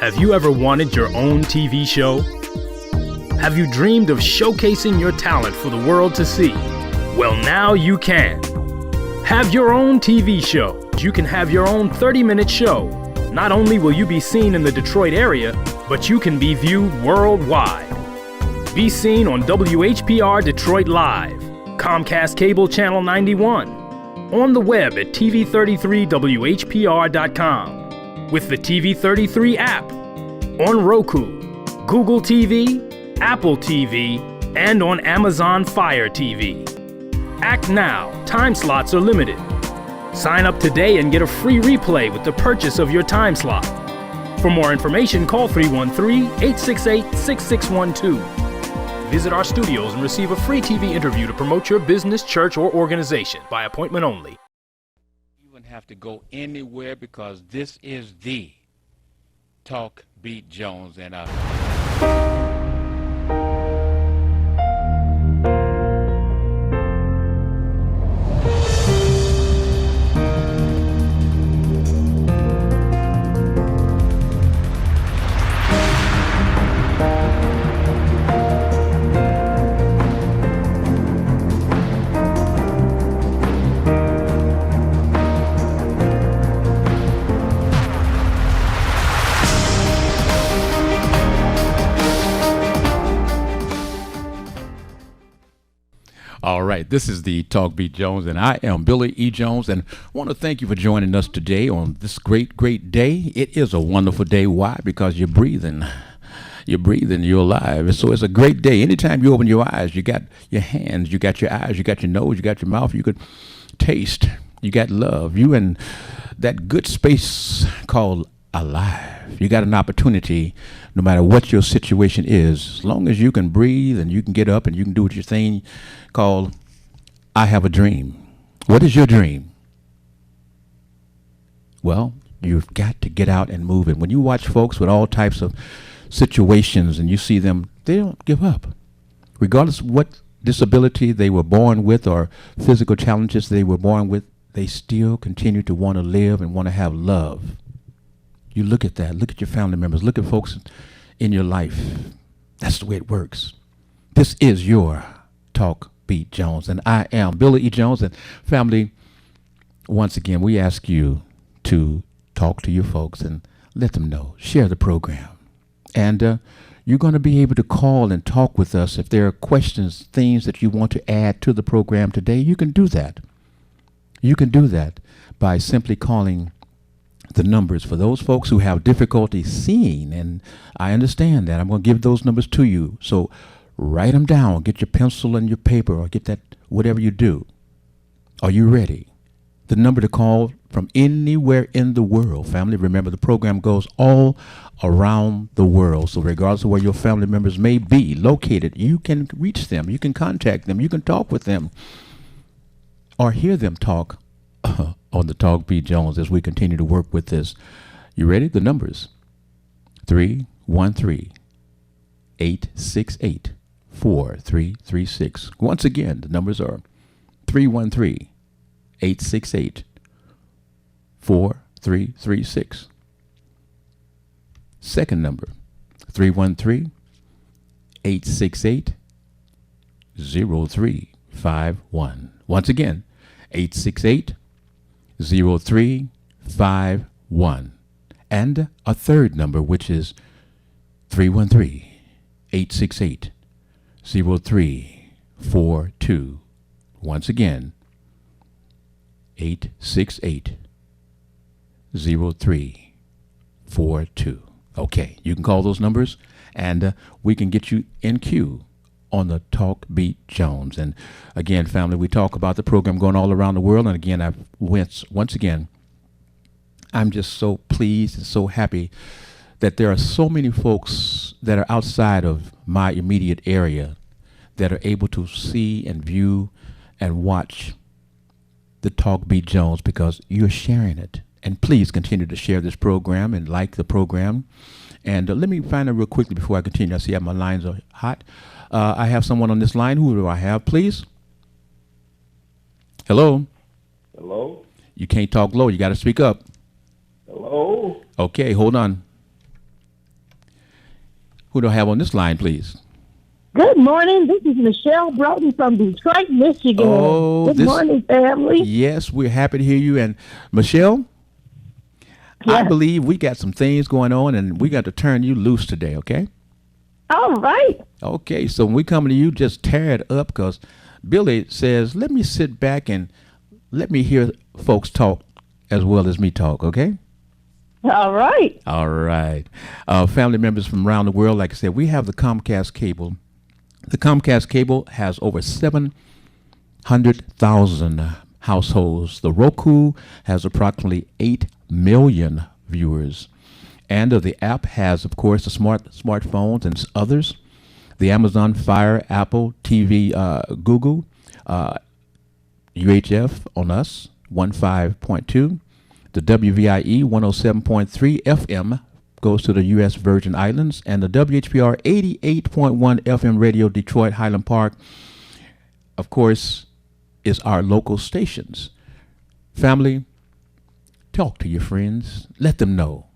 Have you ever wanted your own TV show? Have you dreamed of showcasing your talent for the world to see? Well, now you can. Have your own TV show. You can have your own 30-minute show. Not only will you be seen in the Detroit area, but you can be viewed worldwide. Be seen on WHPR Detroit Live, Comcast Cable Channel 91, on the web at TV33WHPR.com, with the TV33 app, on Roku, Google TV, Apple TV, and on Amazon Fire TV. Act now. Time slots are limited. Sign up today and get a free replay with the purchase of your time slot. For more information, call 313-868-6612. Visit our studios and receive a free TV interview to promote your business, church, or organization by appointment only. You wouldn't have to go anywhere because this is the Talk Beat Jones and All right, this is the Talk Beat Jones, and I am Billy E. Jones, and I want to thank you for joining us today on this great, great day. It is a wonderful day. Why? Because you're breathing. You're breathing, you're alive. So it's a great day. Anytime you open your eyes, you got your hands, you got your eyes, you got your nose, you got your mouth, you could taste, you got love. You in that good space called alive. You got an opportunity, no matter what your situation is, as long as you can breathe and you can get up and you can do what your thing called I have a dream. What is your dream? Well, you've got to get out and move. And when you watch folks with all types of situations and you see them, they don't give up. Regardless of what disability they were born with or physical challenges they were born with, they still continue to want to live and want to have love. You look at that. Look at your family members. Look at folks in your life. That's the way it works. This is your Talk Beat Jones, and I am Billy E. Jones. And family, once again, we ask you to talk to your folks and let them know. Share the program. And you're going to be able to call and talk with us. If there are questions, things that you want to add to the program today, you can do that. You can do that by simply calling the numbers for those folks who have difficulty seeing, and I understand that. I'm going to give those numbers to you. So write them down. Get your pencil and your paper, or get that, whatever you do. Are you ready? The number to call from anywhere in the world. Family, remember the program goes all around the world. So regardless of where your family members may be located, you can reach them. You can contact them. You can talk with them or hear them talk on the Talk Beat Jones as we continue to work with this. You ready? The numbers: 313-868-4336. Once again, the numbers are 313-868-4336. Second number, 313-868-0351. Once again, 868-0351. And a third number, which is 313-868-0342. Once again, 868-0342. Okay, you can call those numbers, and we can get you in queue on the Talk Beat Jones. And again, family, we talk about the program going all around the world. And again, once again, I'm just so pleased and so happy that there are so many folks that are outside of my immediate area that are able to see and view and watch the Talk Beat Jones, because you're sharing it. And please continue to share this program and like the program. And let me find out real quickly before I continue. I see my lines are hot. I have someone on this line. Who do I have, please? Hello? Hello? You can't talk low. You got to speak up. Hello? Okay, hold on. Who do I have on this line, please? Good morning. This is Michelle Broughton from Detroit, Michigan. Oh, Good morning, family. Yes, we're happy to hear you. And Michelle, I Yes. believe we got some things going on, and we got to turn you loose today, okay? All right. Okay, so when we come to you, just tear it up, because Billy says, let me sit back and let me hear folks talk as well as me talk, okay? All right. All right. Family members from around the world, like I said, we have the Comcast cable. The Comcast cable has over 700,000 households. The Roku has approximately 8 million viewers. And the app has, of course, the smartphones and others. The Amazon Fire, Apple TV, Google, UHF on us, 15.2. The WVIE 107.3 FM goes to the U.S. Virgin Islands, and the WHPR 88.1 FM radio Detroit Highland Park, of course, is our local stations. Family, talk to your friends. Let them know.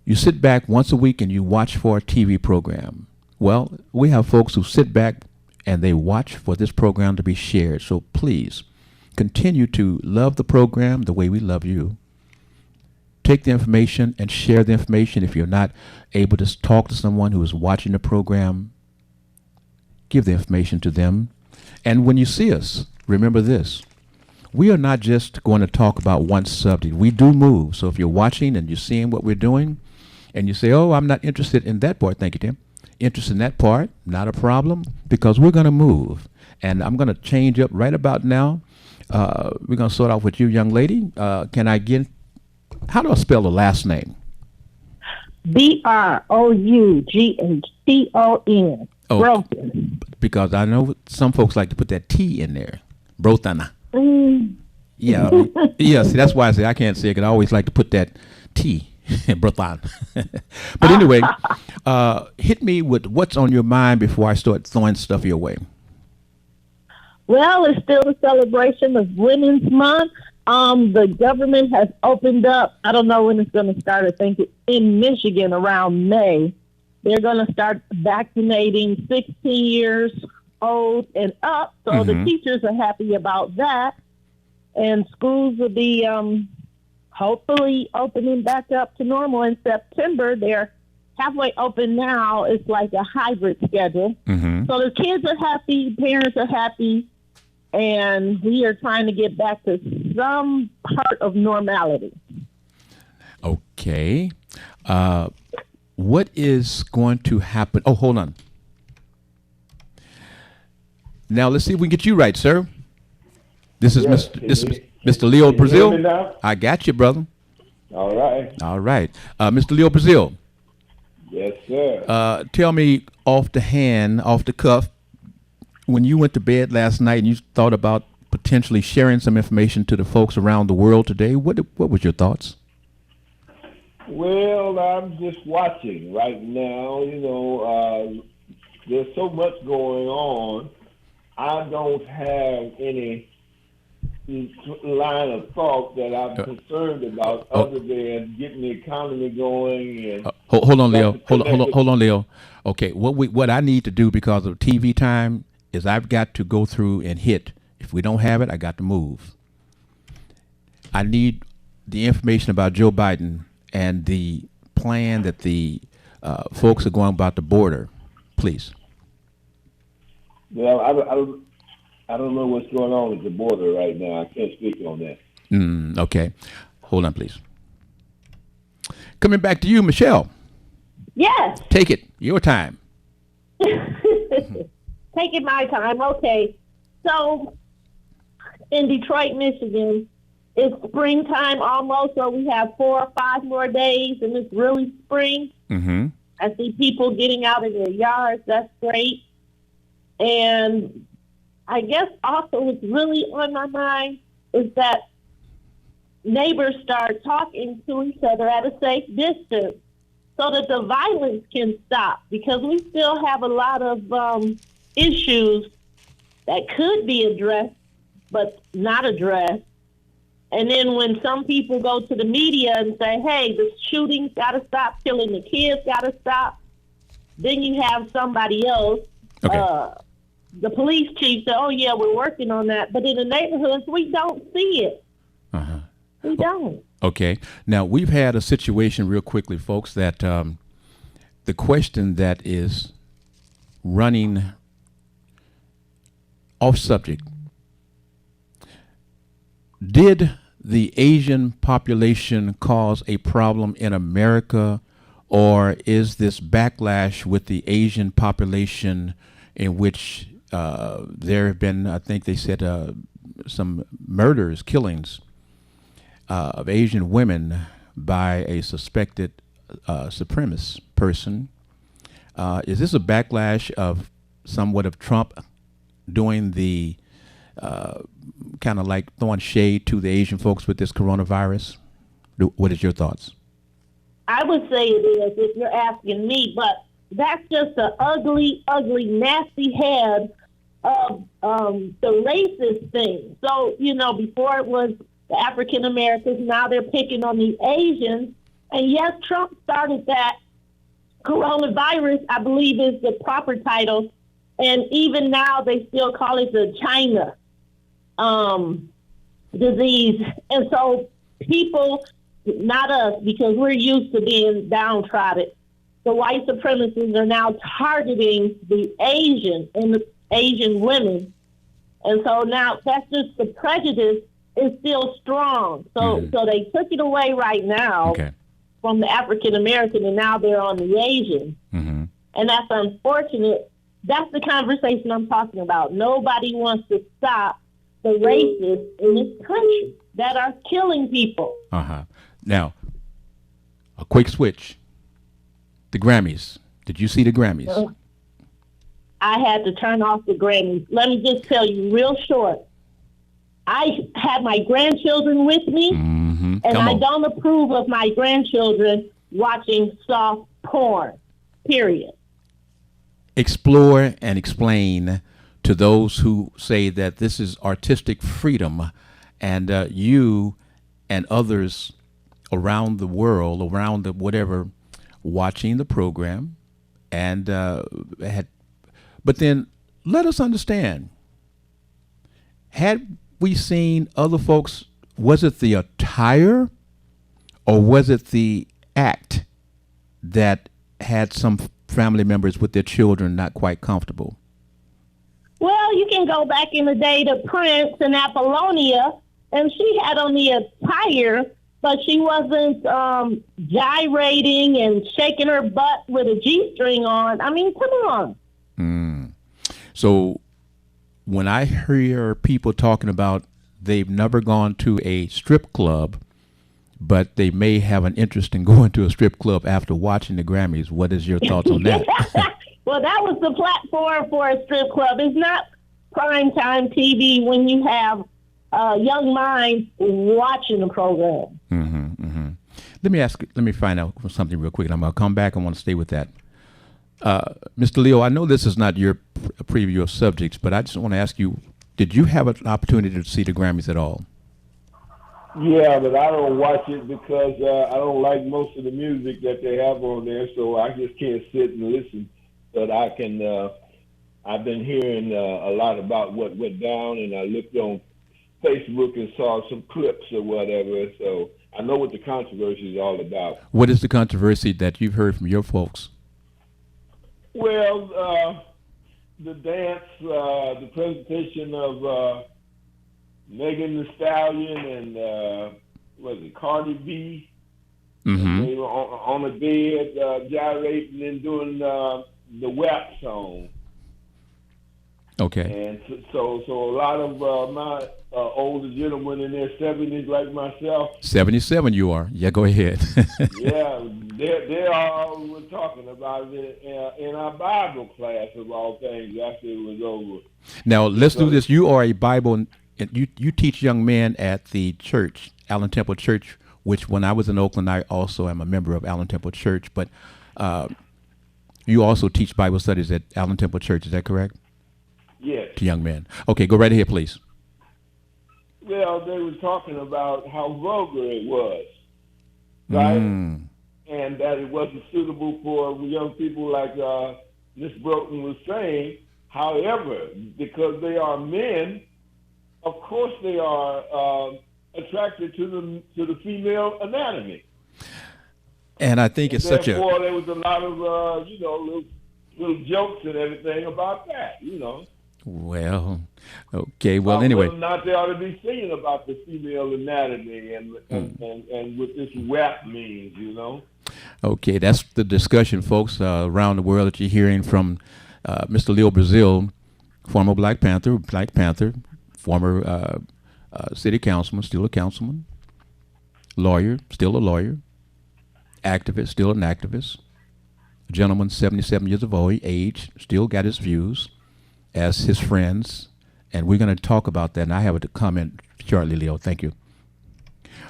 You sit back once a week and you watch for a TV program. Well, we have folks who sit back and they watch for this program to be shared. So please, continue to love the program the way we love you. Take the information and share the information. If you're not able to talk to someone who is watching the program, give the information to them. And when you see us, remember this. We are not just going to talk about one subject. We do move. So if you're watching and you're seeing what we're doing, and you say, oh, I'm not interested in that part, thank you, Tim. Interested in that part, not a problem, because we're going to move. And I'm going to change up right about now. We're going to start off with you, young lady. Can I get, how do I spell the last name? Broughton. Oh, Broughton. because I know some folks like to put that T in there. Broughton. Mm. Yeah, yeah. See, that's why I say I can't say it, because I always like to put that T. Broughton. But anyway, hit me with what's on your mind before I start throwing stuff your way. Well, it's still the celebration of Women's Month. The government has opened up. I don't know when it's going to start. I think it's in Michigan around May. They're going to start vaccinating 16 years old and up. So the teachers are happy about that. And schools will be hopefully opening back up to normal in September. They're halfway open now. It's like a hybrid schedule. So the kids are happy, parents are happy, and we are trying to get back to some part of normality. Okay. What is going to happen? Oh, hold on. Now let's see if we can get you right, sir. This is Yes, Mr. Leo can you Brazil. hear me now? I got you, brother. All right. All right. Mr. Leo Brazil, Yes, sir. tell me off the cuff, when you went to bed last night and you thought about potentially sharing some information to the folks around the world today, what was your thoughts? Well, I'm just watching right now. There's so much going on. I don't have any line of thought that I'm concerned about other than getting the economy going. And Hold on, Leo. Hold on, Leo. Okay, what I need to do because of TV time is I've got to go through and hit. If we don't have it, I got to move. I need the information about Joe Biden and the plan that the folks are going about the border, please. Well, I don't know what's going on with the border right now. I can't speak on that. Okay. Hold on, please. Coming back to you, Michelle. Yes. Take it. Your time. Taking my time. Okay. So in Detroit, Michigan, it's springtime almost, so we have 4 or 5 more days, and it's really spring. I see people getting out in their yards. That's great. And I guess also what's really on my mind is that neighbors start talking to each other at a safe distance so that the violence can stop, because we still have a lot of issues that could be addressed but not addressed. And then when some people go to the media and say, hey, the shootings got to stop, killing the kids got to stop, Then you have somebody else. Okay. The police chief said, "Oh yeah, we're working on that," but in the neighborhoods, we don't see it. Uh-huh. We don't. Okay. Now, we've had a situation real quickly, folks, that the question that is running off subject. Did the Asian population cause a problem in America, or is this backlash with the Asian population in which there have been, I think they said, some murders, killings of Asian women by a suspected supremacist person? Is this a backlash of somewhat of Trump doing the kind of like throwing shade to the Asian folks with this coronavirus? What is your thoughts? I would say it is if you're asking me, but that's just an ugly, ugly, nasty head of the racist thing. So, before it was the African Americans, now they're picking on the Asians. And yes, Trump started that. Coronavirus, I believe, is the proper title. And even now they still call it the China disease. And so people, not us, because we're used to being downtrodden, the white supremacists are now targeting the Asian and the Asian women. And so now that's just the prejudice is still strong. So so they took it away right now from the African American, and now they're on the Asian. Mm-hmm. And that's unfortunate. That's the conversation I'm talking about. Nobody wants to stop the racists in this country that are killing people. Now, a quick switch. The Grammys. Did you see the Grammys? I had to turn off the Grammys. Let me just tell you real short. I had my grandchildren with me, and I don't approve of my grandchildren watching soft porn, period. Explore and explain to those who say that this is artistic freedom, and you and others around the world, around the whatever, watching the program, and but then let us understand, had we seen other folks, was it the attire or was it the act that had some family members with their children not quite comfortable? Well, you can go back in the day to Prince and Apollonia, and she had on the attire, but she wasn't gyrating and shaking her butt with a G-string on. I mean, come on. So when I hear people talking about they've never gone to a strip club, but they may have an interest in going to a strip club after watching the Grammys, what is your thoughts on that? Well, that was the platform for a strip club. It's not primetime TV when you have young minds watching the program. Let me find out something real quick. I'm going to come back. I want to stay with that. Mr. Leo, I know this is not your preview of subjects, but I just want to ask you, did you have an opportunity to see the Grammys at all? Yeah, but I don't watch it because I don't like most of the music that they have on there, so I just can't sit and listen. But I can. I've been hearing a lot about what went down, and I looked on Facebook and saw some clips or whatever, so I know what the controversy is all about. What is the controversy that you've heard from your folks? Well, the dance, the presentation of Megan Thee Stallion and was it Cardi B? They were on the bed gyrating and doing the WAP song. Okay. And so a lot of my older gentlemen in their 70s like myself. 77 you are. Yeah, go ahead. Yeah, they all were talking about it in our Bible class of all things after it was over. Now, let's do this. You are a Bible, you teach young men at the church, Allen Temple Church, which when I was in Oakland, I also am a member of Allen Temple Church, but you also teach Bible studies at Allen Temple Church, is that correct? Yes. To young men. Okay, go right ahead, please. Well, they were talking about how vulgar it was, right? and that it wasn't suitable for young people like Ms. Broughton was saying. However, because they are men, of course they are attracted to the female anatomy. And I think it's such a... Therefore, there was a lot of, little jokes and everything about that, Well, okay. Well, anyway. Whether or not they ought to be singing about the female anatomy and what this rap means, Okay, that's the discussion, folks, around the world that you're hearing from Mr. Leo Brazil, former Black Panther, former city councilman, still a councilman, lawyer, still a lawyer, activist, still an activist, a gentleman 77 years of age, still got his views as his friends, and we're going to talk about that, and I have a comment shortly, Leo. Thank you.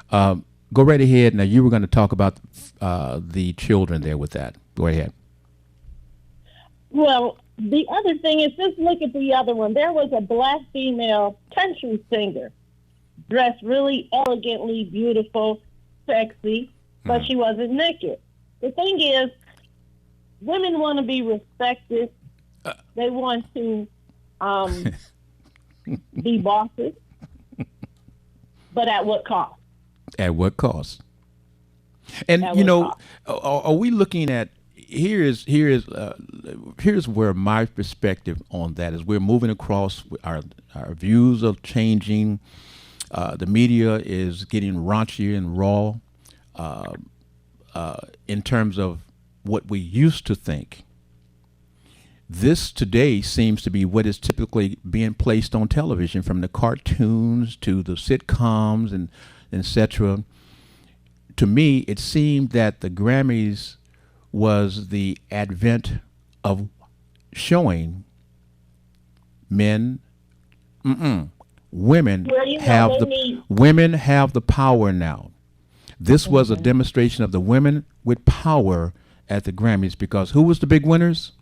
Go right ahead. Now, you were going to talk about the children there with that. Go ahead. Well, the other thing is, just look at the other one. There was a Black female country singer, dressed really elegantly, beautiful, sexy, but she wasn't naked. The thing is, women want to be respected. They want to be bosses, but at what cost? At what cost? And are we looking at here's where my perspective on that is. We're moving across our views of changing. The media is getting raunchier and raw in terms of what we used to think. This today seems to be what is typically being placed on television, from the cartoons to the sitcoms and etc. To me, it seemed that the Grammys was the advent of showing men, women have women have the power now. This was a demonstration of the women with power at the Grammys, because who was the big winners?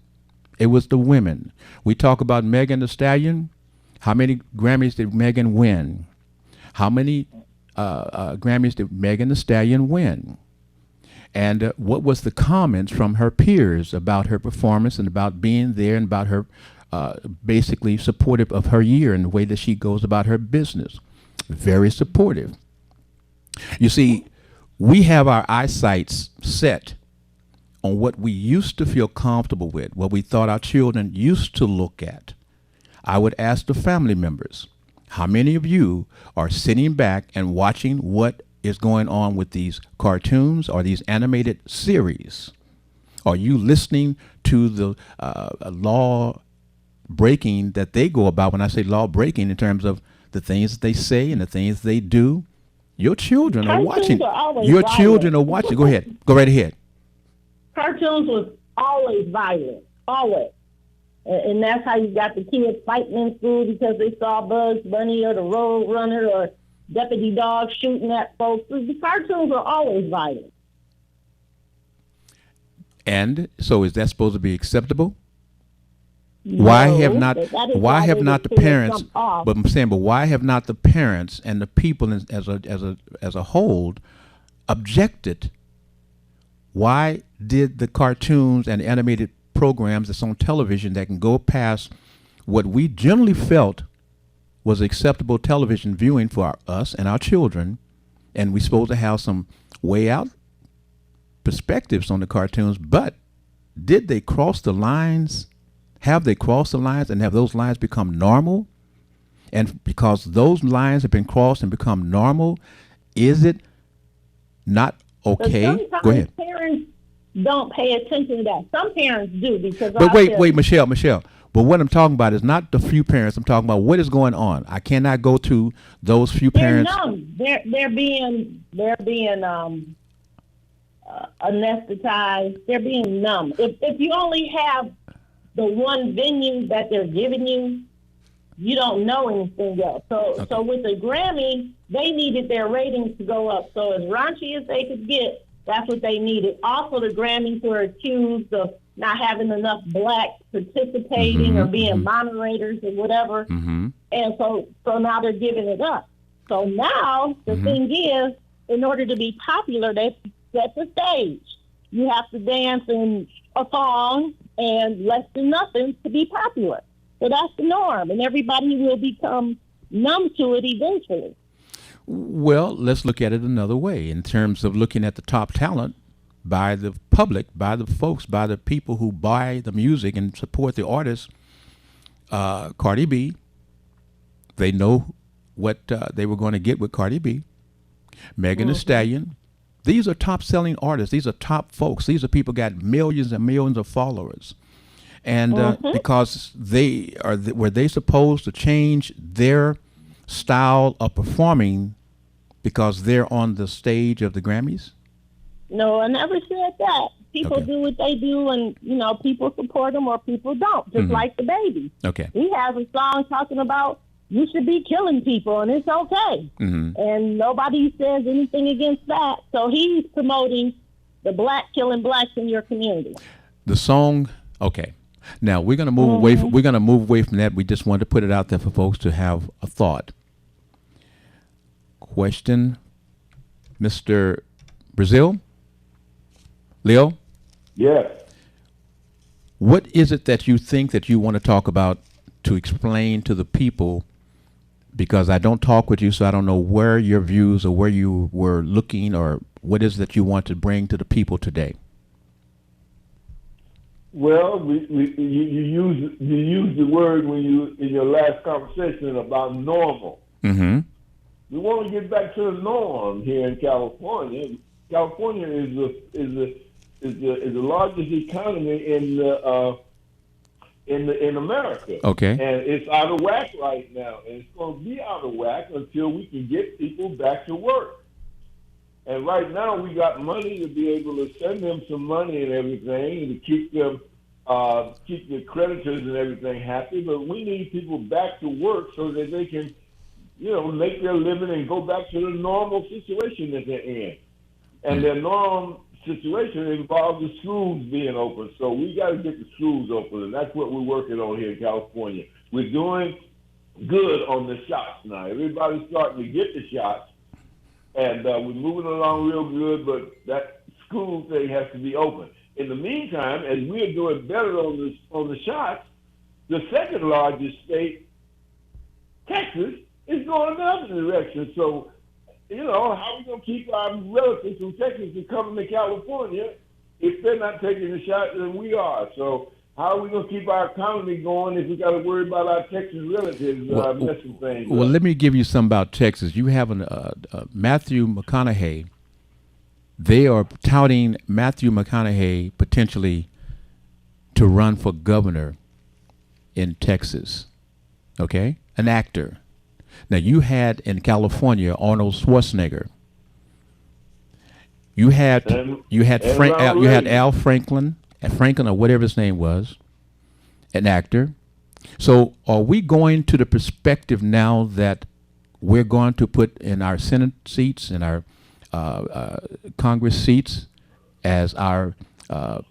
It was the women. We talk about Megan Thee Stallion. How many Grammys did Megan win? How many Grammys did Megan Thee Stallion win? And what was the comments from her peers about her performance and about being there and about her basically supportive of her year and the way that she goes about her business? Very supportive. You see, we have our eyesights set on what we used to feel comfortable with, what we thought our children used to look at. I would ask the family members, how many of you are sitting back and watching what is going on with these cartoons or these animated series? Are you listening to the law breaking that they go about? When I say law breaking, in terms of the things that they say and the things they do, your children are watching. Your children are watching. Go ahead. Go right ahead. Cartoons was always violent, always. And that's how you got the kids fighting in school because they saw Bugs Bunny or the Road Runner or Deputy Dog shooting at folks. The cartoons are always violent. And so is that supposed to be acceptable? No, why have not the parents, but I'm saying, but why have not the parents and the people as a whole objected? Why did the cartoons and animated programs that's on television that can go past what we generally felt was acceptable television viewing for us and our children, and we're supposed to have some way out perspectives on the cartoons, but did they cross the lines? Have they crossed the lines, and have those lines become normal? And because those lines have been crossed and become normal, is it not okay? Go ahead. Parents don't pay attention to that. Some parents do, because. But wait, Michelle. But what I'm talking about is not the few parents. I'm talking about what is going on. I cannot go to those few parents. They're numb. They're being anesthetized. They're being numb. If you only have the one venue that they're giving you, you don't know anything else. So with the Grammy, they needed their ratings to go up. So as raunchy as they could get, that's what they needed. Also, the Grammys were accused of not having enough blacks participating or being moderators or whatever. And so now they're giving it up. So now the thing is, in order to be popular, they set the stage. you have to dance in a thong and less than nothing to be popular. So that's the norm, and everybody will become numb to it eventually. Well, let's look at it another way in terms of looking at the top talent by the public, by the folks, by the people who buy the music and support the artists. Cardi B, they know what they were going to get with Cardi B. Megan Thee Stallion. These are top selling artists. These are top folks. These are people got millions and millions of followers. And because they are, were they supposed to change their style of performing because they're on the stage of the Grammys? No, I never said that. People Okay. do what they do, and people support them or people don't. Just like the baby. Okay. He has a song talking about you should be killing people, and it's okay. And nobody says anything against that. So he's promoting the black killing blacks in your community. The song, okay. Now we're gonna move away. We're gonna move away from that. We just wanted to put it out there for folks to have a thought. Question, Mr. Brazil, Leo. Yes. What is it that you think that you want to talk about to explain to the people? Because I don't talk with you, so I don't know where your views or where you were looking, or what is that you want to bring to the people today. Well, you use the word when you in your last conversation about normal. Mm-hmm. We want to get back to the norm here in California. California is the largest economy in America. Okay. And it's out of whack right now, and it's going to be out of whack until we can get people back to work. And right now, we got money to be able to send them some money and everything, and to keep them, keep the creditors and everything happy. But we need people back to work so that they can, make their living and go back to the normal situation that they're in. And their normal situation involves the schools being open. So we got to get the schools open, and that's what we're working on here in California. We're doing good on the shots now. Everybody's starting to get the shots. And we're moving along real good, but that school thing has to be open. In the meantime, as we're doing better on the shots, the second largest state, Texas, is going the other direction. So, how are we going to keep our relatives from Texas from coming to California if they're not taking the shot than we are? So how are we going to keep our economy going if we got to worry about our Texas relatives messing things up? Well, let me give you some about Texas. You have Matthew McConaughey. They are touting Matthew McConaughey potentially to run for governor in Texas. Okay? An actor. Now, you had in California Arnold Schwarzenegger. You had Al Franklin, or whatever his name was, an actor. So are we going to the perspective now that we're going to put in our Senate seats and our Congress seats as our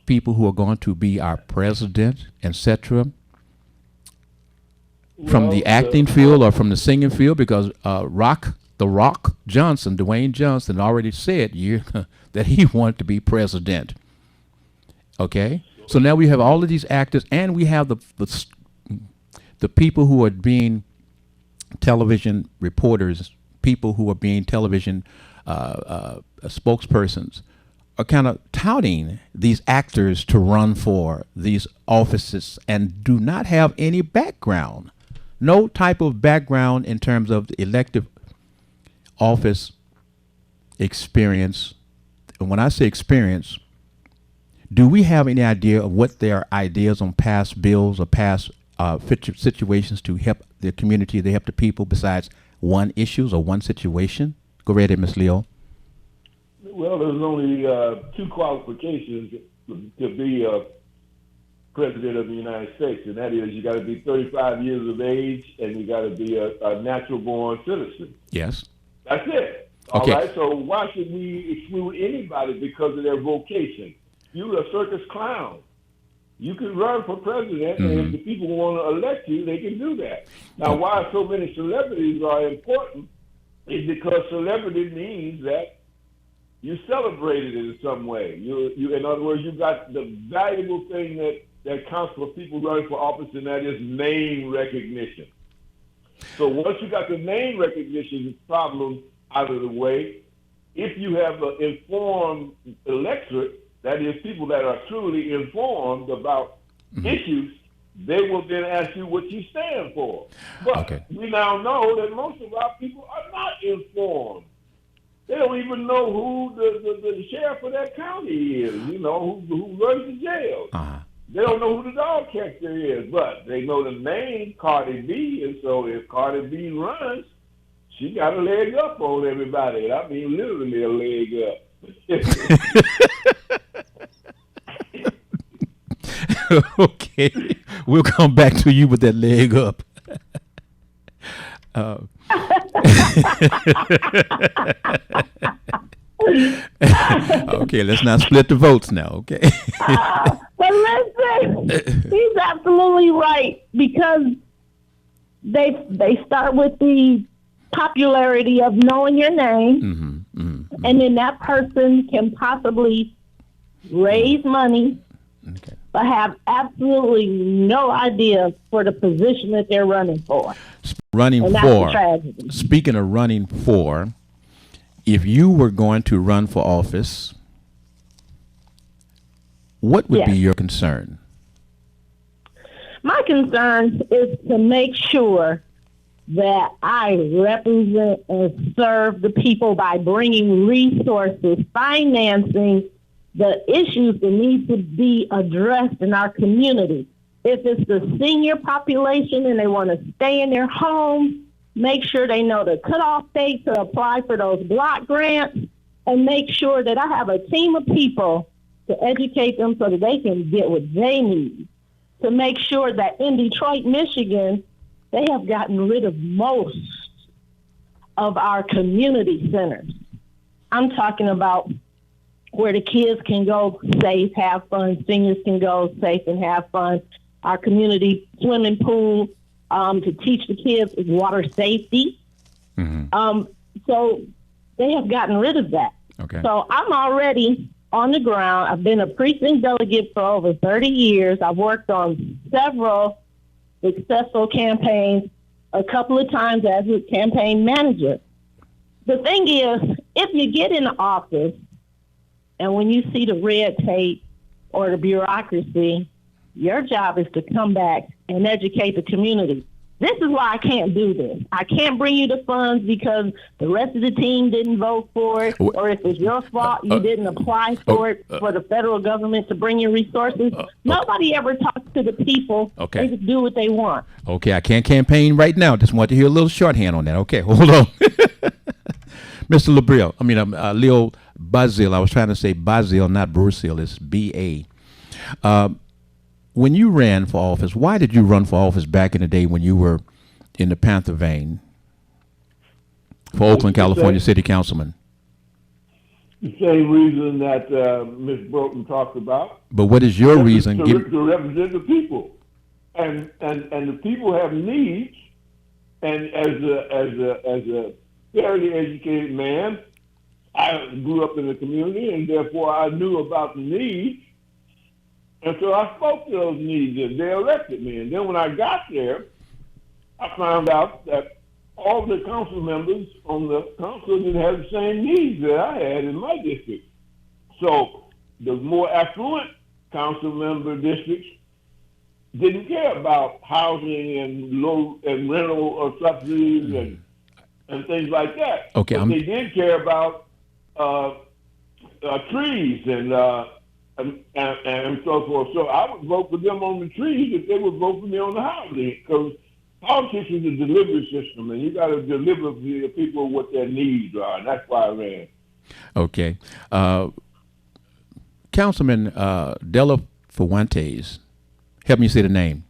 people who are going to be our president, etc., from the acting field or from the singing field? Because The Rock Johnson, Dwayne Johnson, already said that he wanted to be president. Okay, so now we have all of these actors, and we have the people who are being television reporters, people who are being television spokespersons, are kind of touting these actors to run for these offices and do not have any background, no type of background in terms of the elective office experience. And when I say experience, do we have any idea of what their ideas on past bills or past situations to help the community, to help the people, besides one issues or one situation? Go right ahead, Ms. Leo. Well, there's only two qualifications to be president of the United States, and that is you got to be 35 years of age and you got to be a natural-born citizen. Yes. That's it. Okay. All right. So why should we exclude anybody because of their vocation? You're a circus clown. You can run for president, and if the people want to elect you, they can do that. Now, why so many celebrities are important is because celebrity means that you celebrated it in some way. You in other words, you got the valuable thing that counts for people running for office, and that is name recognition. So once you got the name recognition problem out of the way, if you have an informed electorate, that is people that are truly informed about issues, they will then ask you what you stand for. But we now know that most of our people are not informed. They don't even know who the sheriff of that county is, who runs the jail. They don't know who the dog catcher is, but they know the name Cardi B, and so if Cardi B runs, she got a leg up on everybody. I mean, literally a leg up. Okay, we'll come back to you with that leg up. Okay, let's not split the votes now, okay? But listen, he's absolutely right, because they start with the popularity of knowing your name, and then that person can possibly raise money, but have absolutely no idea for the position that they're running for. Speaking of running for, if you were going to run for office, what would be your concern? My concern is to make sure that I represent and serve the people by bringing resources, financing the issues that need to be addressed in our community. If it's the senior population and they want to stay in their homes, make sure they know the cutoff date to apply for those block grants, and make sure that I have a team of people to educate them so that they can get what they need. To make sure that in Detroit, Michigan, they have gotten rid of most of our community centers. I'm talking about where the kids can go safe, have fun, seniors can go safe and have fun. Our community swimming pool to teach the kids water safety. So they have gotten rid of that. So I'm already on the ground. I've been a precinct delegate for over 30 years. I've worked on several successful campaigns, a couple of times as a campaign manager. The thing is, if you get in office and when you see the red tape or the bureaucracy, your job is to come back and educate the community. This is why I can't do this. I can't bring you the funds because the rest of the team didn't vote for it, or if it's your fault you didn't apply for it for the federal government to bring you resources. Nobody ever talks to the people. They just do what they want. Okay, I can't campaign right now. Just want to hear a little shorthand on that. Okay, hold on. Mr. Leo Bazil. I was trying to say Bazil, not Brusil. It's B-A. When you ran for office, why did you run for office back in the day when you were in the Panther vein for Oakland, California city councilman? The same reason that Ms. Broughton talked about. But what is your reason? To represent the people. And the people have needs. And as a fairly educated man, I grew up in the community, and therefore I knew about the needs. And so I spoke to those needs, and they elected me. And then when I got there, I found out that all the council members on the council didn't have the same needs that I had in my district. So the more affluent council member districts didn't care about housing and rental or subsidies and things like that. But they did care about trees and so forth. So I would vote for them on the trees if they would vote for me on the housing, because politics is a delivery system, and you got to deliver to the people what their needs are, and that's why I ran. Okay. Councilman Dela Fuentes, help me say the name.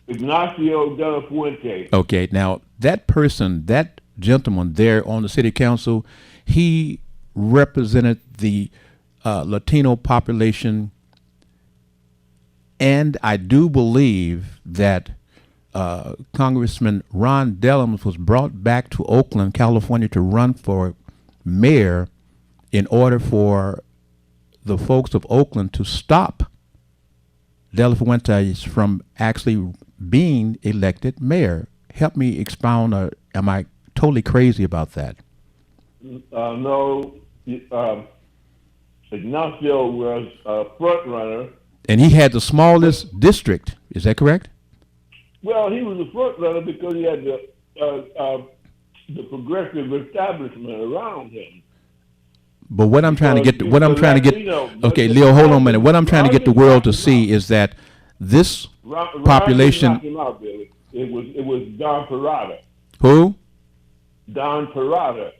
Ignacio de la Fuente. Okay, now that gentleman there on the city council, he represented the Latino population, and I do believe that Congressman Ron Dellums was brought back to Oakland, California to run for mayor in order for the folks of Oakland to stop De La Fuentes from actually being elected mayor. Help me expound, or am I totally crazy about that? No, Ignacio was a front runner. And he had the smallest district. Is that correct? Well, he was a front runner because he had the progressive establishment around him. But what I'm trying to get, okay, Leo, hold on a minute. What I'm trying to get the world to see is that this population. It was Don Parada. Who? Don Parada.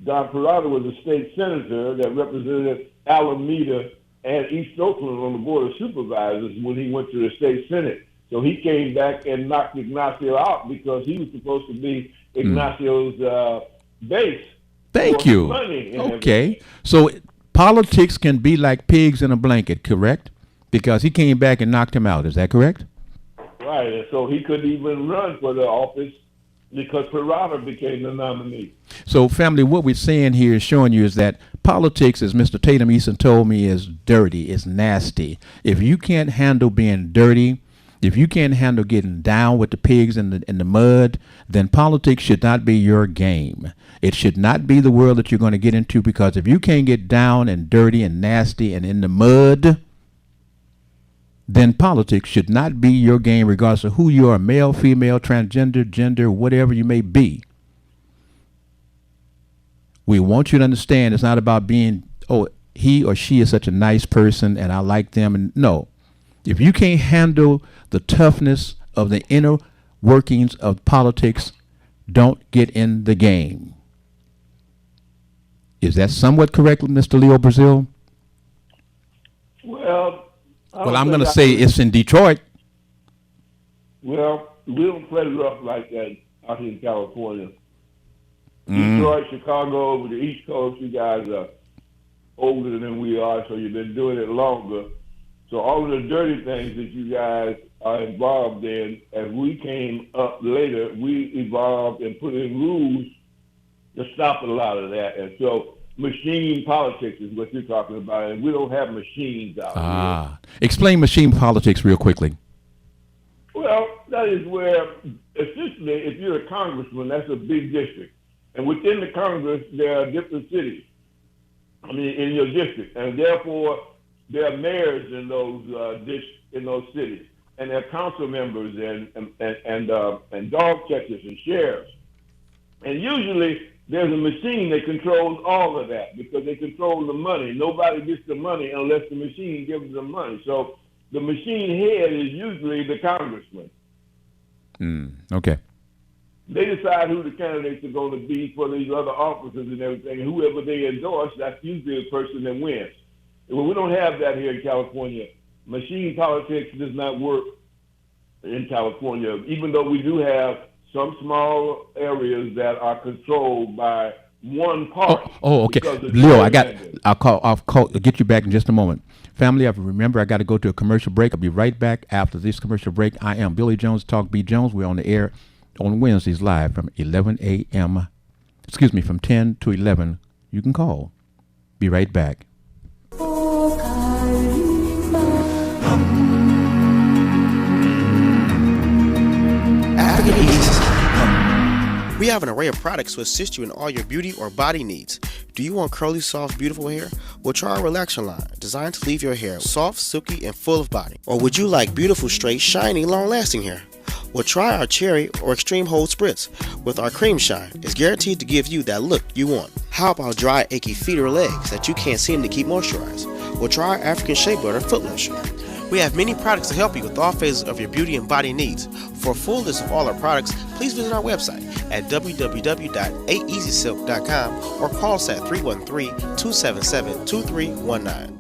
Don Parada was a state senator that represented Alameda and East Oakland on the Board of Supervisors when he went to the state senate. So he came back and knocked Ignacio out because he was supposed to be Ignacio's base. Thank you. Okay. So politics can be like pigs in a blanket, correct? Because he came back and knocked him out. Is that correct? Right. And so he couldn't even run for the office because Parada became the nominee. So, family, what we're saying here is showing you is that politics, as Mr. Tatum Easton told me, is dirty, is nasty. If you can't handle being dirty, if you can't handle getting down with the pigs in the mud, then politics should not be your game. It should not be the world that you're going to get into, because if you can't get down and dirty and nasty and in the mud, then politics should not be your game, regardless of who you are, male, female, transgender, gender, whatever you may be. We want you to understand it's not about being, oh, he or she is such a nice person and I like them. And no, if you can't handle the toughness of the inner workings of politics, don't get in the game. Is that somewhat correct, Mr. Leo Brazil? Well, I'm going to say it's in Detroit. Well, we don't play rough like that out here in California. Detroit, Chicago, over the East Coast, you guys are older than we are, so you've been doing it longer. So all of the dirty things that you guys are involved in, as we came up later, we evolved and put in rules to stop a lot of that. And so machine politics is what you're talking about, and we don't have machines out here. Explain machine politics real quickly. Well, that is where, essentially, if you're a congressman, that's a big district. And within the Congress, there are different cities, in your district. And therefore, there are mayors in those cities. And there are council members and dog catchers and sheriffs. And usually, there's a machine that controls all of that because they control the money. Nobody gets the money unless the machine gives them money. So the machine head is usually the congressman. Okay. They decide who the candidates are going to be for these other offices and everything. And whoever they endorse, that's usually the person that wins. Well, we don't have that here in California. Machine politics does not work in California, even though we do have some small areas that are controlled by one party. Okay. Leo, I'll get you back in just a moment. Family, remember I got to go to a commercial break. I'll be right back after this commercial break. I am Billy Jones, Talk B. Jones. We're on the air on Wednesdays live from 11 a.m. From 10 to 11. You can call. Be right back. We have an array of products to assist you in all your beauty or body needs. Do you want curly, soft, beautiful hair? Well, try our Relaxer line, designed to leave your hair soft, silky, and full of body. Or would you like beautiful, straight, shiny, long-lasting hair? Well, try our Cherry or Extreme Hold Spritz with our Cream Shine. It's guaranteed to give you that look you want. How about dry, achy feet or legs that you can't seem to keep moisturized? Well, try our African Shea Butter Foot Lotion. We have many products to help you with all phases of your beauty and body needs. For a full list of all our products, please visit our website at www.aeasysilk.com or call us at 313-277-2319.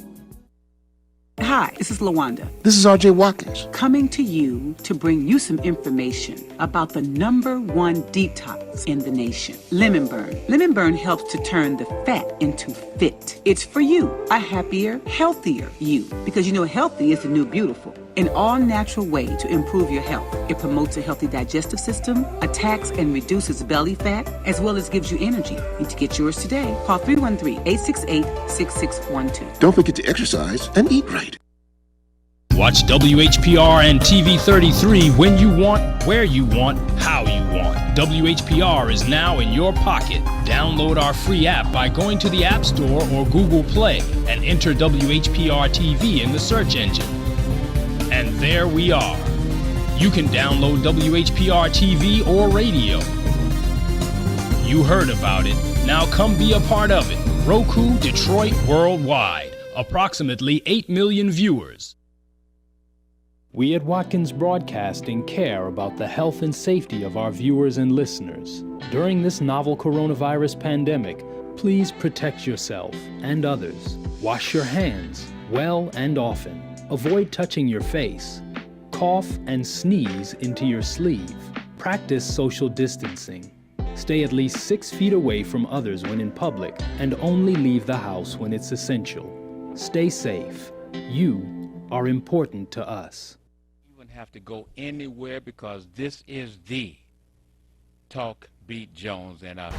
Hi, Hi, this is Lawanda. This is RJ Watkins. Coming to you to bring you some information about the #1 detox in the nation, Lemon Burn. Lemon Burn helps to turn the fat into fit. It's for you, a happier, healthier you. Because you know healthy is the new beautiful. An all-natural way to improve your health. It promotes a healthy digestive system, attacks and reduces belly fat, as well as gives you energy. Need to get yours today. Call 313-868-6612. Don't forget to exercise and eat right. Watch WHPR and TV 33 when you want, where you want, how you want. WHPR is now in your pocket. Download our free app by going to the App Store or Google Play and enter WHPR TV in the search engine. And there we are. You can download WHPR TV or radio. You heard about it. Now come be a part of it. Roku Detroit Worldwide. Approximately 8 million viewers. We at Watkins Broadcasting care about the health and safety of our viewers and listeners. During this novel coronavirus pandemic, please protect yourself and others. Wash your hands well and often. Avoid touching your face. Cough and sneeze into your sleeve. Practice social distancing. Stay at least 6 feet away from others when in public and only leave the house when it's essential. Stay safe. You are important to us. You wouldn't have to go anywhere because this is the Talk Beat Jones and us.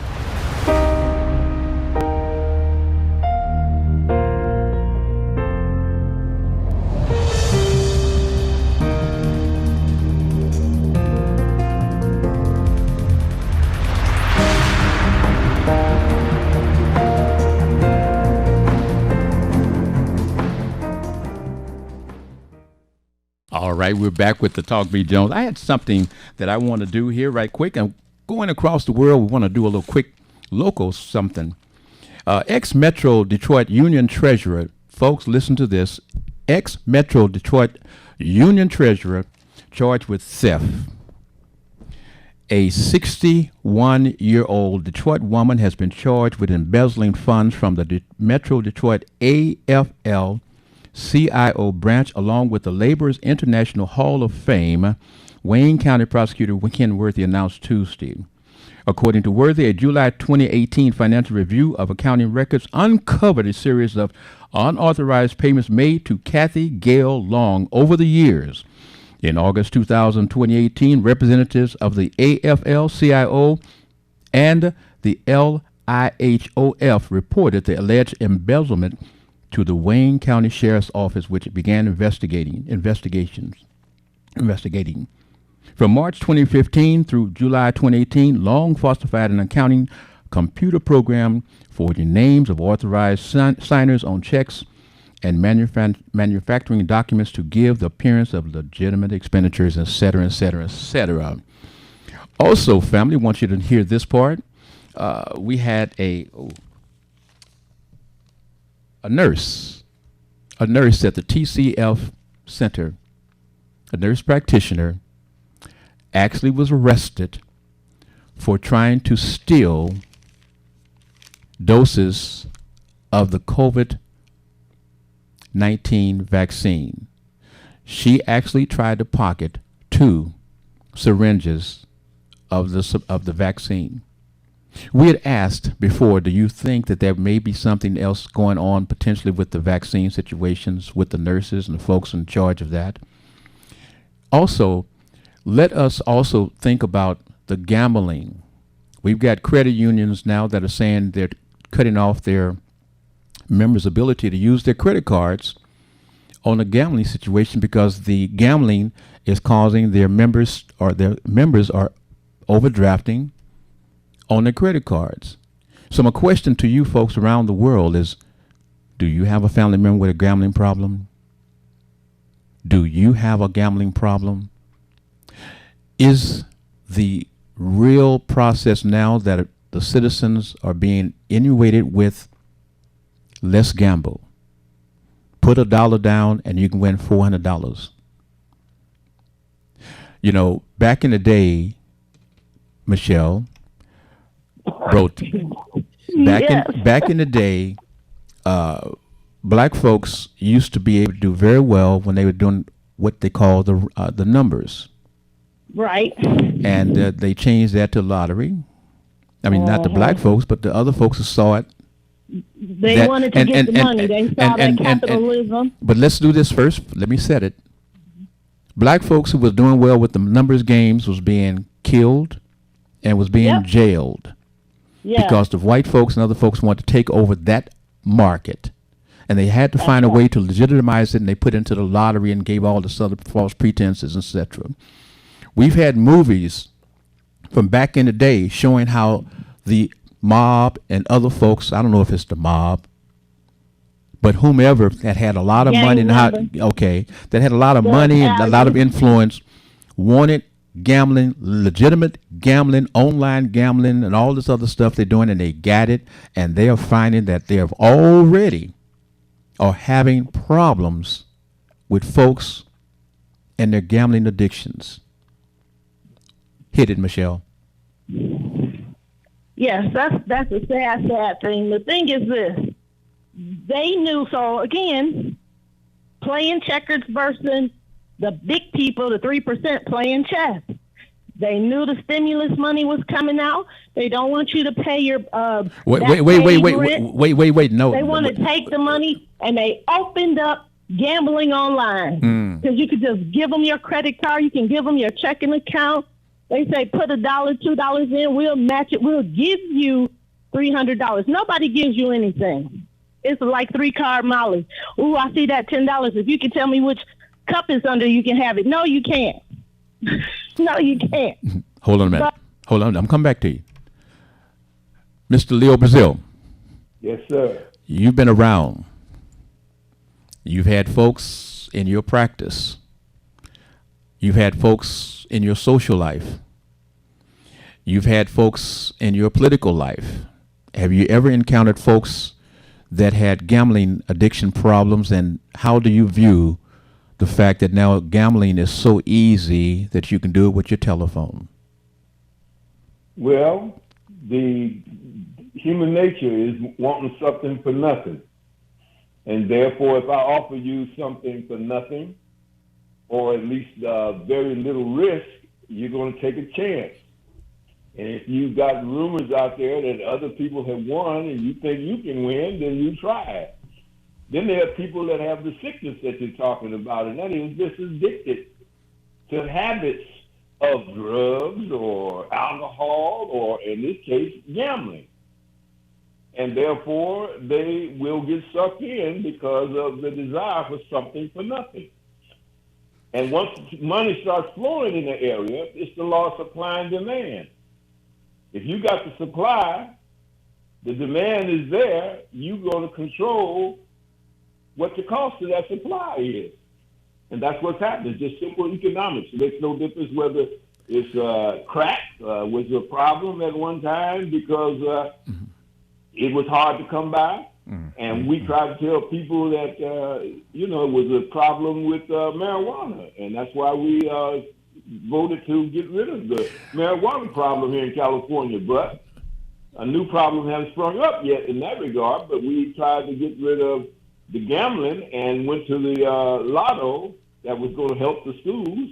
All right, we're back with the Talk Beat Jones. I had something that I want to do here right quick. I'm going across the world. We want to do a little quick local something. Ex-Metro Detroit Union Treasurer, folks, listen to this. Ex-Metro Detroit Union Treasurer charged with theft. A 61-year-old Detroit woman has been charged with embezzling funds from the Metro Detroit AFL CIO branch, along with the Laborers International Hall of Fame, Wayne County Prosecutor Ken Worthy announced Tuesday. According to Worthy, a July 2018 financial review of accounting records uncovered a series of unauthorized payments made to Kathy Gale Long over the years. In August 2018, representatives of the AFL-CIO and the LIHOF reported the alleged embezzlement to the Wayne County Sheriff's Office, which began investigating. From March 2015 through July 2018, Long falsified an accounting computer program forging names of authorized signers on checks and manufacturing documents to give the appearance of legitimate expenditures, etc., etc., etc. Also, family, I want you to hear this part. We had a nurse at the TCF Center, a nurse practitioner, actually was arrested for trying to steal doses of the COVID-19 vaccine. She actually tried to pocket 2 syringes of the vaccine. We had asked before, do you think that there may be something else going on potentially with the vaccine situations with the nurses and the folks in charge of that? Also, let us also think about the gambling. We've got credit unions now that are saying they're cutting off their members' ability to use their credit cards on a gambling situation because the gambling is causing their members are overdrafting on their credit cards. So my question to you folks around the world is, do you have a family member with a gambling problem? Do you have a gambling problem? Is the real process now that the citizens are being inundated with let's gamble? Put $1 down and you can win $400. You know, back in the day, Michelle, back in the day, black folks used to be able to do very well when they were doing what they call the numbers, Right. and they changed that to lottery. I mean, not the black folks, but the other folks who saw it. They wanted to get the money. They saw that capitalism. But let's do this first. Let me set it. Black folks who was doing well with the numbers games was being killed and was being jailed because the white folks and other folks wanted to take over that market. And they had to find a way to legitimize it, and they put it into the lottery and gave all this other false pretenses, etc. We've had movies from back in the day showing how the mob and other folks, I don't know if it's the mob, but whomever that had a lot of money and that had a lot of money and a lot of influence, wanted gambling, legitimate gambling, online gambling, and all this other stuff they're doing, and they got it, and they are finding that they have already are having problems with folks and their gambling addictions. Hit it, Michelle. Yes, that's a sad thing. The thing is this. They knew, so again, playing checkers versus the big people, the 3% playing chess. They knew the stimulus money was coming out. They don't want you to pay your wait. No, they want to take the money, and they opened up gambling online because you could just give them your credit card. You can give them your checking account. They say put $1, $2 in. We'll match it. We'll give you $300. Nobody gives you anything. It's like 3-card Molly. Ooh, I see that $10. If you can tell me which cup is under, you can have it. No, you can't. No, you can't. Hold on a minute. Hold on. I'm coming back to you. Mr. Leo Brazil. Yes, sir. You've been around. You've had folks in your practice. You've had folks in your social life. You've had folks in your political life. Have you ever encountered folks that had gambling addiction problems, and how do you view the fact that now gambling is so easy that you can do it with your telephone? Well, the human nature is wanting something for nothing. And therefore, if I offer you something for nothing, or at least very little risk, you're going to take a chance. And if you've got rumors out there that other people have won and you think you can win, then you try it. Then there are people that have the sickness that you're talking about, and that is just addicted to habits of drugs or alcohol, or in this case, gambling. And therefore, they will get sucked in because of the desire for something for nothing. And once money starts flowing in the area, it's the law of supply and demand. If you got the supply, the demand is there, you're going to control what the cost of that supply is. And that's what's happening. It's just simple economics. It makes no difference whether it's crack was a problem at one time because it was hard to come by. And we try to tell people that, it was a problem with marijuana. And that's why we voted to get rid of the marijuana problem here in California. But a new problem hasn't sprung up yet in that regard. But we tried to get rid of the gambling and went to the lotto that was going to help the schools.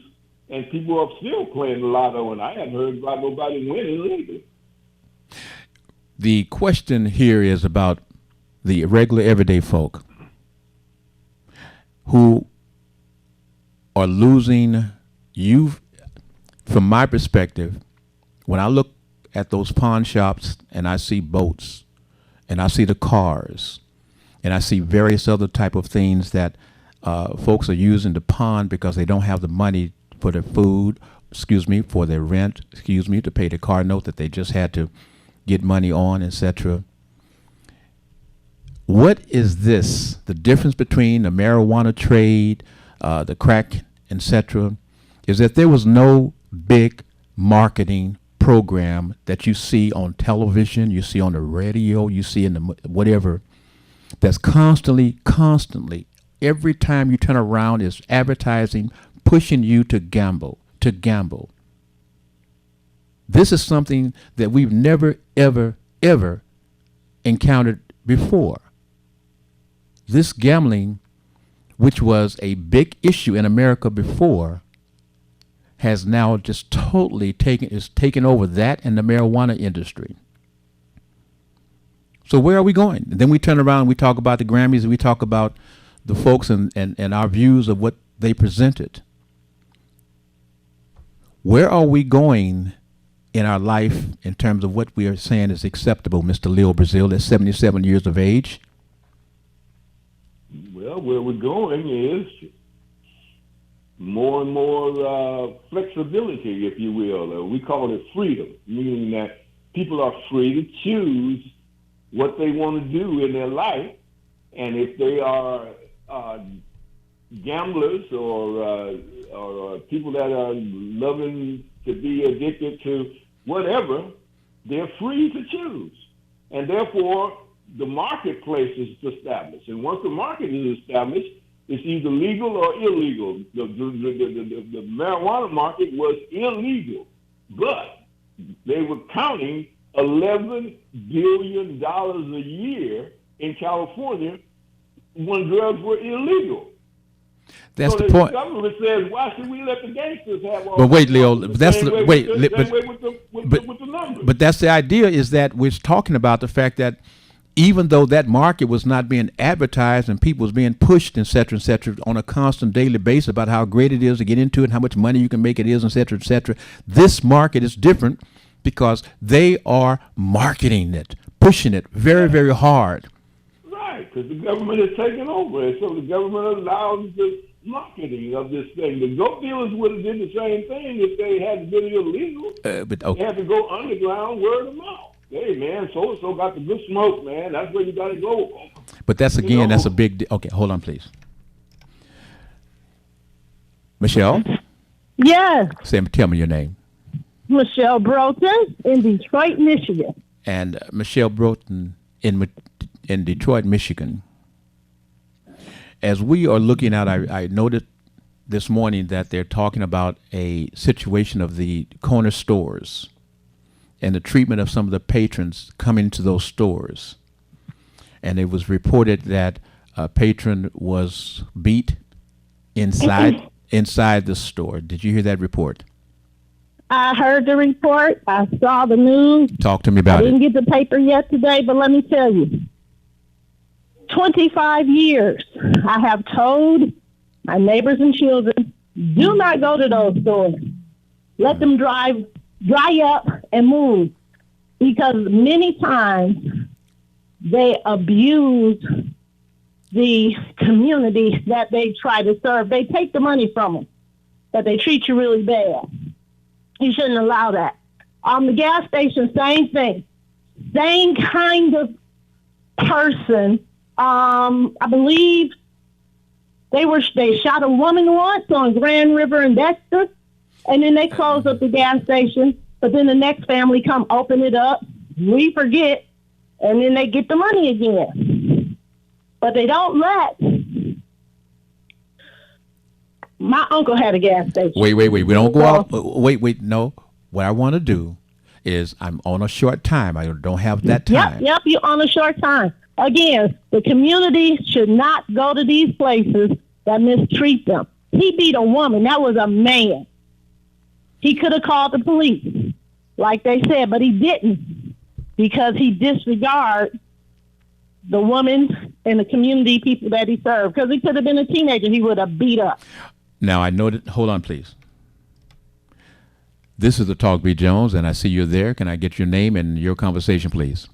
And people are still playing the lotto. And I haven't heard about nobody winning lately. The question here is about the regular everyday folk who are losing. From my perspective, when I look at those pawn shops and I see boats and I see the cars and I see various other type of things that folks are using to pawn because they don't have the money for their food, for their rent, to pay the car note that they just had to get money on, etc. What is this? The difference between the marijuana trade, the crack, etc., is that there was no big marketing program that you see on television, you see on the radio, you see in the whatever, that's constantly, every time you turn around is advertising, pushing you to gamble. This is something that we've never, ever encountered before. this gambling, which was a big issue in America before, has now just totally taken over that and the marijuana industry. So where are we going? And then we turn around and we talk about the Grammys and we talk about the folks and our views of what they presented. Where are we going in our life in terms of what we are saying is acceptable, Mr. Leo Brazil, at 77 years of age? Well, where we're going is more and more flexibility, if you will. We call it freedom, meaning that people are free to choose what they want to do in their life. And if they are gamblers or people that are loving to be addicted to whatever, they're free to choose. And therefore, the marketplace is established. And once the market is established, it's either legal or illegal. The marijuana market was illegal, but they were counting $11 billion a year in California when drugs were illegal. That's so the point. The government says, why should we let the gangsters have all? But wait, Leo, that's the wait. With the numbers. But that's the idea, is that we're talking about the fact that even though that market was not being advertised and people was being pushed, et cetera, on a constant daily basis about how great it is to get into it, how much money you can make it is, et cetera, this market is different because they are marketing it, pushing it very, very hard. Right, because the government is taking over it, so the government allows the marketing of this thing. The dope dealers would have did the same thing if they had been illegal. But okay. They had to go underground, word of mouth. Hey, man, so-and-so got the good smoke, man. That's where you got to go. But that's, again, that's a big okay, hold on, please. Michelle? Yes. Tell me your name. Michelle Broughton in Detroit, Michigan. And Michelle Broughton in Detroit, Michigan. As we are looking at, I noted this morning that they're talking about a situation of the corner stores and the treatment of some of the patrons coming to those stores. And it was reported that a patron was beat inside the store. Did you hear that report? I heard the report. I saw the news. Talk to me about it. I didn't get the paper yet today, but let me tell you. 25 years, I have told my neighbors and children, do not go to those stores. Let them dry up and move. Because many times they abuse the community that they try to serve. They take the money from them, but they treat you really bad. You shouldn't allow that. The gas station, same thing. Same kind of person. I believe they shot a woman once on Grand River in Dexter, and then they closed up the gas station. But then the next family come open it up. We forget, and then they get the money again. But they don't let. My uncle had a gas station. Wait. We don't go out. Wait. No. What I want to do is I'm on a short time. I don't have that time. Yep. You're on a short time. Again, the community should not go to these places that mistreat them. He beat a woman. That was a man. He could have called the police, like they said, but he didn't because he disregarded the woman and the community people that he served. Because he could have been a teenager, he would have beat up. Now, I know that. Hold on, please. This is the Talk B. Jones, and I see you're there. Can I get your name and your conversation, please?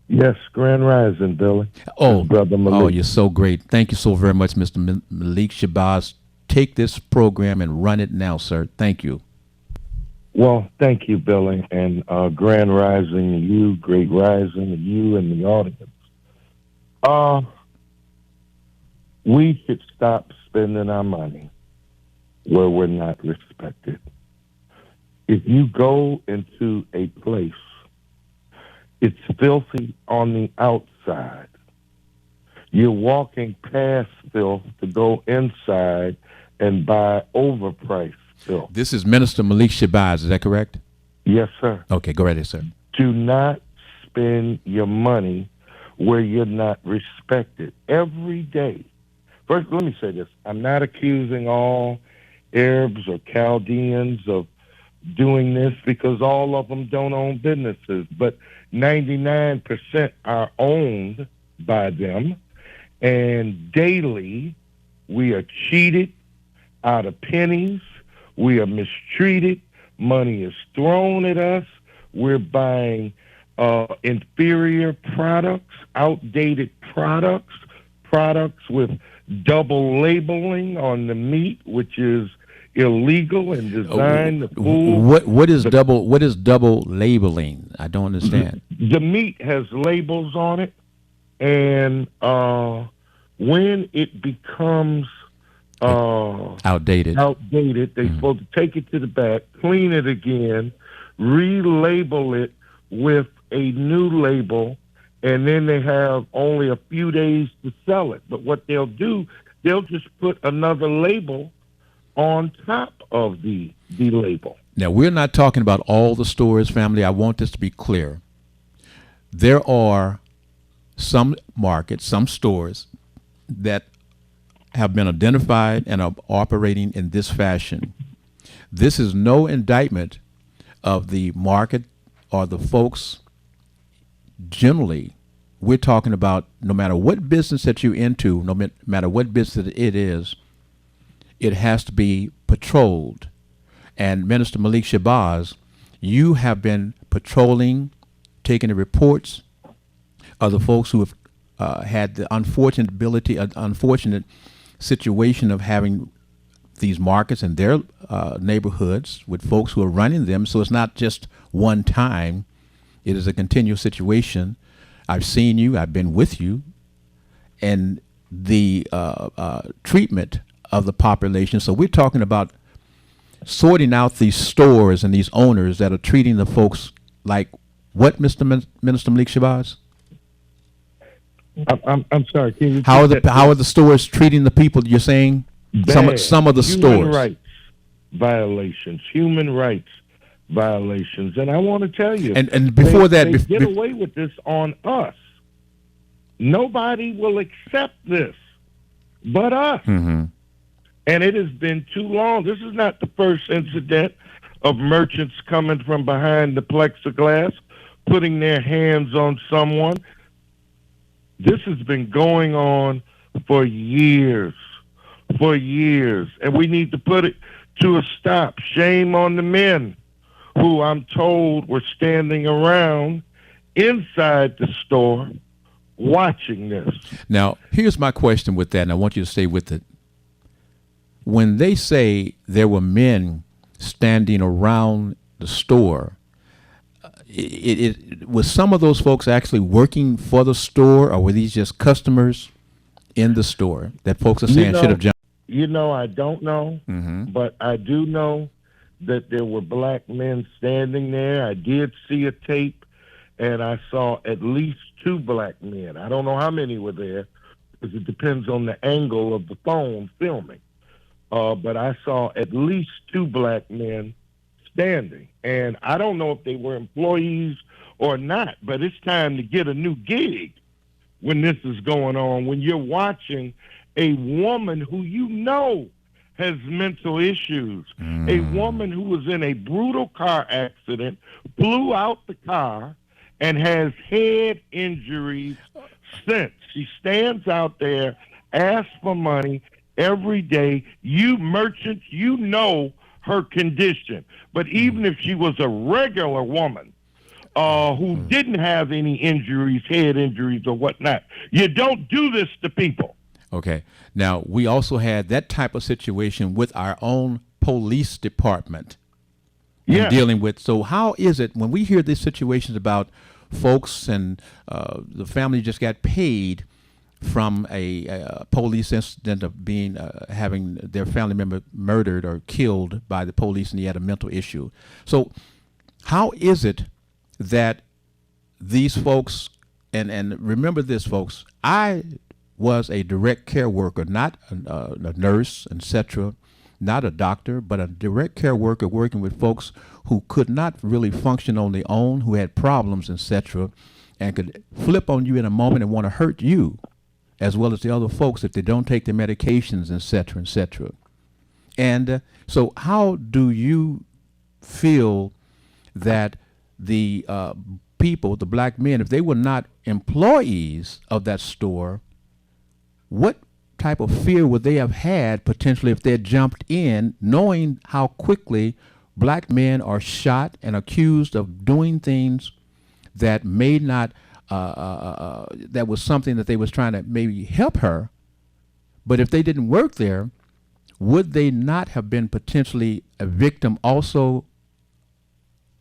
Yes, Grand Rising, Billy. Oh, Brother Malik. Oh, you're so great. Thank you so very much, Mr. Malik Shabazz. Take this program and run it now, sir. Thank you. Well, thank you, Billy, and Grand Rising to you, Great Rising to you and the audience. We should stop spending our money where we're not respected. If you go into a place, it's filthy on the outside. You're walking past filth to go inside and buy overpriced filth. This is Minister Malik Shabazz, is that correct? Yes, sir. Okay, go right ahead, sir. Do not spend your money where you're not respected every day. First, let me say this. I'm not accusing all Arabs or Chaldeans of doing this, because all of them don't own businesses, but 99% are owned by them. And daily, we are cheated out of pennies. We are mistreated. Money is thrown at us. We're buying inferior products, outdated products, products with double labeling on the meat, which is illegal and designed to fool. What is double labeling? I don't understand. The meat has labels on it, and when it becomes outdated, they're supposed to take it to the back, clean it again, relabel it with a new label, and then they have only a few days to sell it. But what they'll do, they'll just put another label on top of the label. Now, we're not talking about all the stores, family. I want this to be clear. There are some markets, some stores that have been identified and are operating in this fashion. This is no indictment of the market or the folks. Generally, we're talking about no matter what business that you're into, no matter what business it is, it has to be patrolled. And Minister Malik Shabazz, you have been patrolling, taking the reports of the folks who have had the unfortunate situation of having these markets in their neighborhoods with folks who are running them. So it's not just one time. It is a continuous situation. I've seen you. I've been with you. And the treatment of the population. So we're talking about sorting out these stores and these owners that are treating the folks like what, Minister Malik Shabazz? I'm sorry. Can you how are the stores treating the people? You're saying some of the stores. Human rights violations, and I want to tell you. And before they that, get away with this on us. Nobody will accept this, but us. Mm-hmm. And it has been too long. This is not the first incident of merchants coming from behind the plexiglass, putting their hands on someone. This has been going on for years, and we need to put it to a stop. Shame on the men who I'm told were standing around inside the store watching this. Now, here's my question with that, and I want you to stay with it. When they say there were men standing around the store, was some of those folks actually working for the store, or were these just customers in the store that folks are saying should have jumped? I don't know, but I do know that there were black men standing there. I did see a tape, and I saw at least 2 black men. I don't know how many were there, because it depends on the angle of the phone filming. But I saw at least 2 black men standing. And I don't know if they were employees or not, but it's time to get a new gig when this is going on, when you're watching a woman who has mental issues, a woman who was in a brutal car accident, blew out the car, and has head injuries since. She stands out there, asks for money every day. You merchants, her condition. But even if she was a regular woman who didn't have any injuries, head injuries or whatnot, you don't do this to people. Okay. Now, we also had that type of situation with our own police department dealing with. So how is it when we hear these situations about folks and the family just got paid from a police incident of being having their family member murdered or killed by the police, and he had a mental issue. So how is it that these folks, and remember this, folks, I was a direct care worker, not a nurse, etc., not a doctor, but a direct care worker working with folks who could not really function on their own, who had problems, etc. and could flip on you in a moment and want to hurt you, as well as the other folks if they don't take their medications, et cetera, et cetera. And so how do you feel that the people, the black men, if they were not employees of that store, what type of fear would they have had potentially if they had jumped in, knowing how quickly black men are shot and accused of doing things that may not, that was something that they was trying to maybe help her, but if they didn't work there, would they not have been potentially a victim also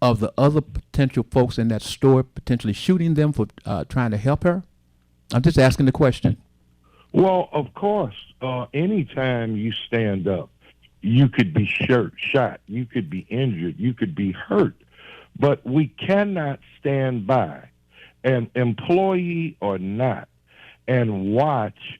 of the other potential folks in that store potentially shooting them for trying to help her? I'm just asking the question. Well, of course, anytime you stand up, you could be shot, you could be injured, you could be hurt. But we cannot stand by, an employee or not, and watch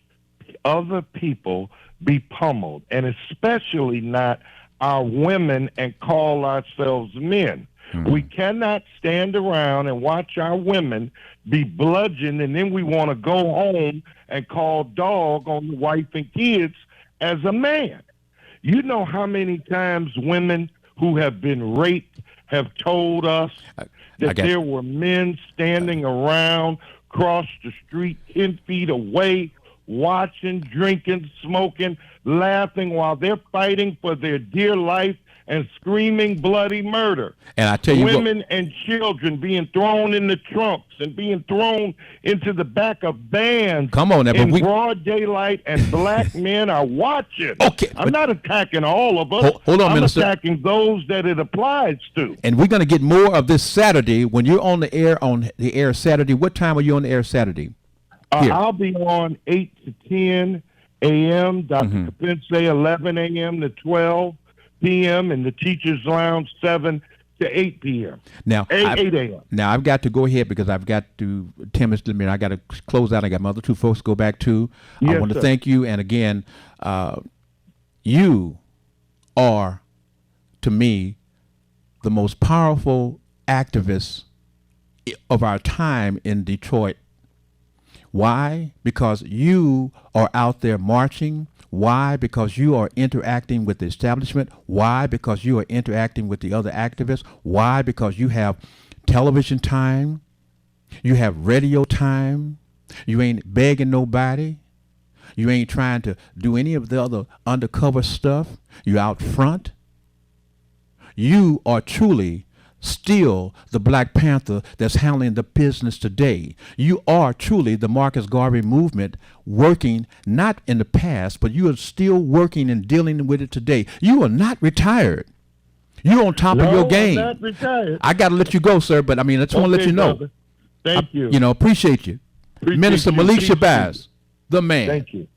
other people be pummeled, and especially not our women, and call ourselves men. We cannot stand around and watch our women be bludgeoned, and then we want to go home and call dog on the wife and kids as a man. You know how many times women who have been raped have told us that there were men standing around across the street 10 feet away, watching, drinking, smoking, laughing while they're fighting for their dear life and screaming bloody murder. And I tell you, women and children being thrown in the trunks and being thrown into the back of vans. Come on, in broad daylight, and black men are watching. Okay, I'm not attacking all of us. Hold on, I'm Minister. attacking those that it applies to. And we're going to get more of this Saturday when you're on the air Saturday. What time are you on the air Saturday? I'll be on 8 to 10 a.m. Dr. Kapinse, 11 a.m. to 12 p.m. and the Teachers Lounge 7 to 8 p.m. Now, 8 a.m. Now I've got to go ahead because I've got to 10 minutes. I got to close out. I got my other two folks to go back to. Yes, I want to sir. thank you, and again, you are, to me, the most powerful activists of our time in Detroit. Why? Because you are out there marching. Why? Because you are interacting with the establishment. Why? Because you are interacting with the other activists. Why? Because you have television time. You have radio time. You ain't begging nobody. You ain't trying to do any of the other undercover stuff. You're out front. You are truly still the Black Panther that's handling the business today. You are truly the Marcus Garvey movement, working not in the past, but you are still working and dealing with it today. You are not retired. You're on top of your game. I'm not retired. I got to let you go, sir, but I mean, I just want to let you know. Brother. Thank you. Appreciate you. Appreciate Minister you. Malik Appreciate Shabazz, the man. Thank you.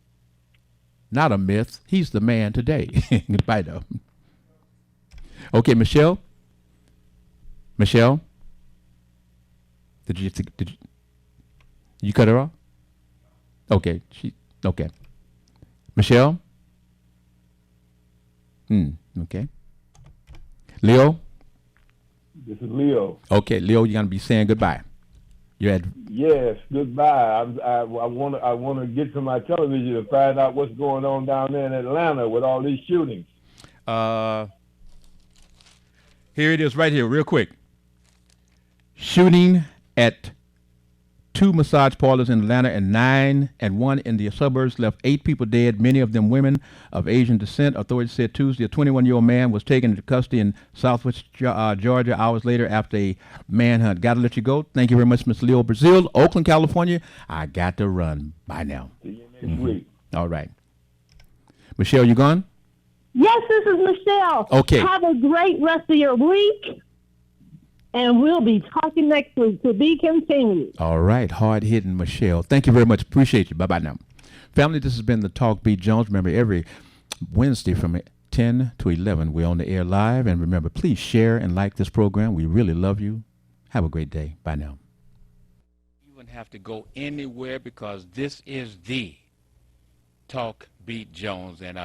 Not a myth. He's the man today. Goodbye, though. Okay, Michelle. Michelle, did you cut her off? Okay, okay. Michelle. Okay. Leo. This is Leo. Okay, Leo, you're gonna be saying goodbye. You're at. Yes, goodbye. I want to get to my television to find out what's going on down there in Atlanta with all these shootings. Here it is, right here, real quick. Shooting at 2 massage parlors in Atlanta and 9 and 1 in the suburbs left 8 people dead, many of them women of Asian descent. Authorities said Tuesday a 21-year-old man was taken into custody in southwest Georgia hours later after a manhunt. Got to let you go. Thank you very much, Mr. Leo Brazil, Oakland, California. I got to run. Bye now. See you next week. All right. Michelle, you gone? Yes, this is Michelle. Okay. Have a great rest of your week. And we'll be talking next week. To be continued. All right. Hard-hitting Michelle. Thank you very much. Appreciate you. Bye-bye now. Family, this has been the Talk Beat Jones. Remember, every Wednesday from 10 to 11, we're on the air live. And remember, please share and like this program. We really love you. Have a great day. Bye now. You wouldn't have to go anywhere because this is the Talk Beat Jones. And